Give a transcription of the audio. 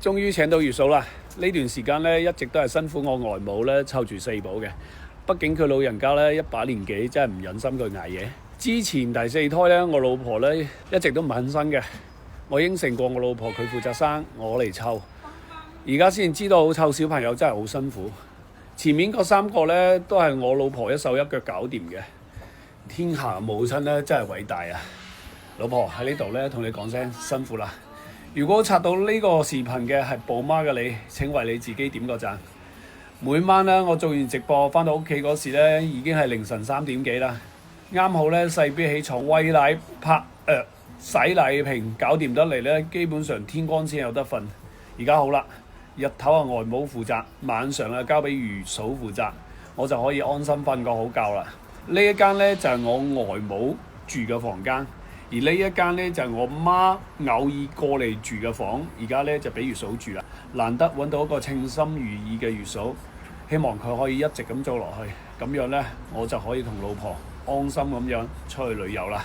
終於請到月嫂啦！呢段時間咧一直都係辛苦我外母咧湊住四寶嘅，畢竟佢老人家咧一把年紀，真係唔忍心佢捱夜。之前第四胎咧，我老婆咧一直都唔肯生嘅，我應承過我老婆佢負責生，我嚟湊。而家先知道湊小朋友真係好辛苦。前面嗰3個咧都係我老婆一手一腳搞掂嘅。天下母親咧真係偉大啊！老婆喺呢度咧同你講聲辛苦啦。如果刷到呢個視頻嘅係寶媽嘅你，請為你自己點個讚。每晚咧我做完直播返到屋企嗰時咧已經係凌晨3點幾啦，啱好咧細 B 起床餵奶洗奶瓶搞掂得嚟咧，基本上天光先有得瞓。而家好啦，日頭啊外母負責，晚上啊交俾月嫂負責，我就可以安心瞓個好覺啦。呢一間咧就係我外母住嘅房間。而呢一間咧就係我媽偶爾過嚟住嘅房，而家咧就俾月嫂住啦。難得揾到一個稱心如意嘅月嫂，希望佢可以一直咁做落去，咁樣咧我就可以同老婆安心咁樣出去旅遊啦。